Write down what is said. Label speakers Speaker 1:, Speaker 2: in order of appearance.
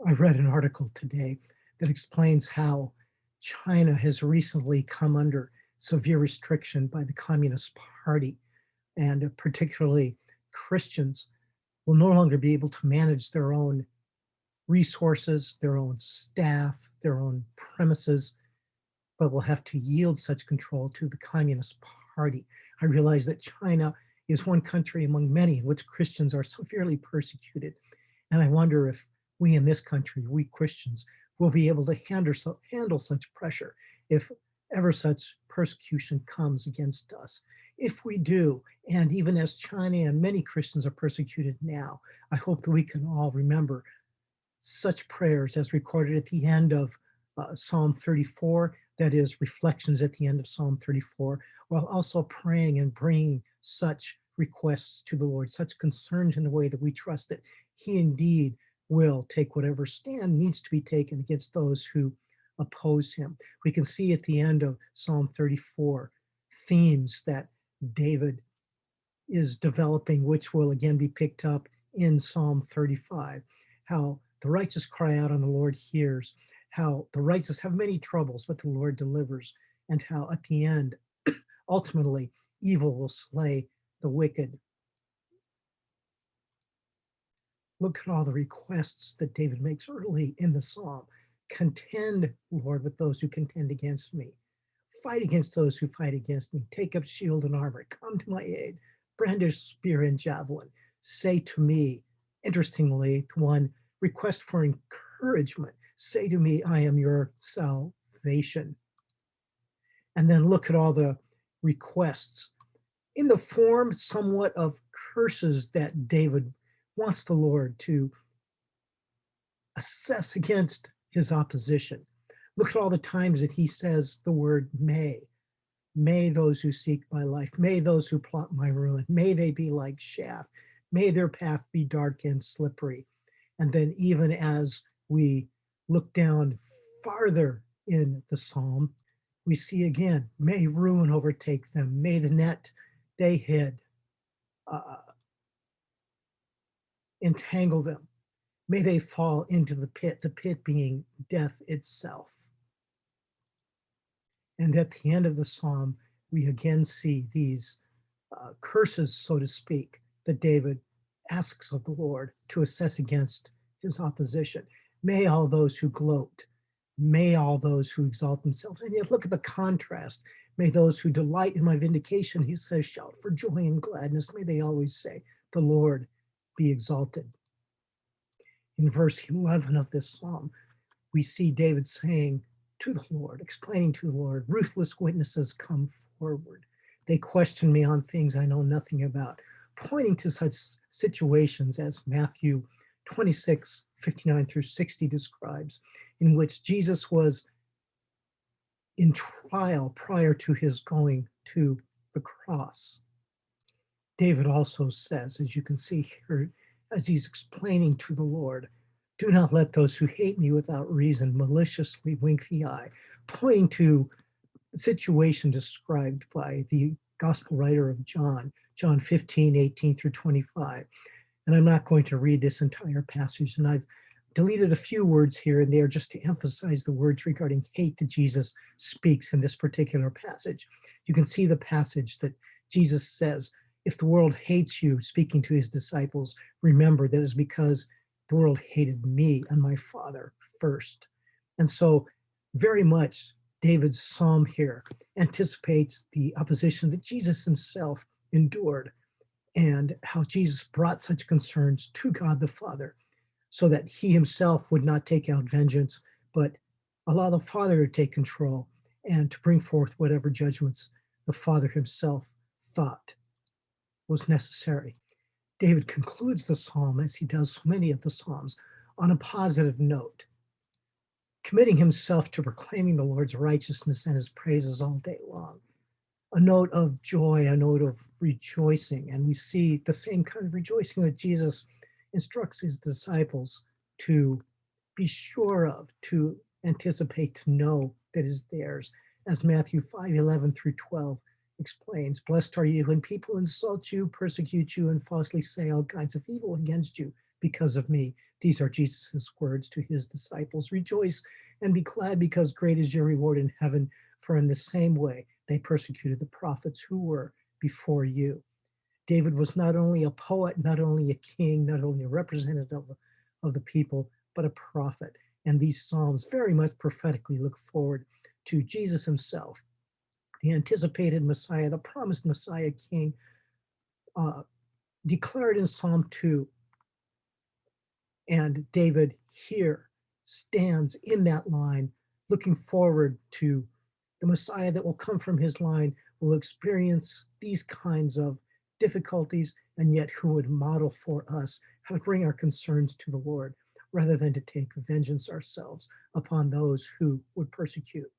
Speaker 1: I read an article today that explains how China has recently come under severe restriction by the Communist Party, and particularly Christians will no longer be able to manage their own resources, their own staff, their own premises, but will have to yield such control to the Communist Party. I realize that China is one country among many in which Christians are severely persecuted. And I wonder if we in this country, we Christians, will be able to handle such pressure if ever such persecution comes against us. If we do, and even as China and many Christians are persecuted now, I hope that we can all remember such prayers as recorded at the end of Psalm 34, that is, reflections at the end of Psalm 34, while also praying and bringing such requests to the Lord, such concerns in a way that we trust that He indeed will take whatever stand needs to be taken against those who oppose Him. We can see at the end of Psalm 34 themes that David is developing, which will again be picked up in Psalm 35. How the righteous cry out and the Lord hears, how the righteous have many troubles, but the Lord delivers, and how at the end, ultimately, evil will slay the wicked. Look at all the requests that David makes early in the psalm. Contend, Lord, with those who contend against me. Fight against those who fight against me. Take up shield and armor. Come to my aid. Brandish spear and javelin. Say to me, interestingly, one request for encouragement. Say to me, I am your salvation. And then look at all the requests in the form somewhat of curses that David wants the Lord to assess against his opposition. Look at all the times that he says the word may. May those who seek my life, may those who plot my ruin, may they be like chaff, may their path be dark and slippery. And then even as we look down farther in the psalm, we see again, may ruin overtake them, may the net they hid entangle them, may they fall into the pit being death itself. And at the end of the psalm, we again see these curses, so to speak, that David asks of the Lord to assess against his opposition. May all those who gloat, may all those who exalt themselves. And yet look at the contrast. May those who delight in my vindication, he says, shout for joy and gladness. May they always say, the Lord be exalted. In verse 11 of this psalm, we see David saying to the Lord, explaining to the Lord, ruthless witnesses come forward. They question me on things I know nothing about, pointing to such situations as Matthew 26, 59 through 60 describes, in which Jesus was in trial prior to his going to the cross. David also says, as you can see here, as he's explaining to the Lord, do not let those who hate me without reason maliciously wink the eye, pointing to the situation described by the gospel writer of John, John 15, 18 through 25. And I'm not going to read this entire passage, and I've deleted a few words here and there just to emphasize the words regarding hate that Jesus speaks in this particular passage. You can see the passage that Jesus says, if the world hates you, speaking to his disciples, remember that it's because the world hated me and my Father first. And so very much David's psalm here anticipates the opposition that Jesus himself endured and how Jesus brought such concerns to God the Father so that he himself would not take out vengeance, but allow the Father to take control and to bring forth whatever judgments the Father himself thought was necessary. David concludes the psalm, as he does so many of the psalms, on a positive note, committing himself to proclaiming the Lord's righteousness and his praises all day long. A note of joy, a note of rejoicing. And we see the same kind of rejoicing that Jesus instructs his disciples to be sure of, to anticipate, to know that is theirs. As Matthew 5:11 through 12 explains, blessed are you when people insult you, persecute you, and falsely say all kinds of evil against you because of me. These are Jesus' words to his disciples. Rejoice and be glad, because great is your reward in heaven, for in the same way they persecuted the prophets who were before you. David was not only a poet, not only a king, not only a representative of the people, but a prophet. And these Psalms very much prophetically look forward to Jesus himself, the anticipated Messiah, the promised Messiah King, uh, declared in Psalm 2. And David here stands in that line, looking forward to the Messiah that will come from his line, will experience these kinds of difficulties, and yet who would model for us how to bring our concerns to the Lord rather than to take vengeance ourselves upon those who would persecute.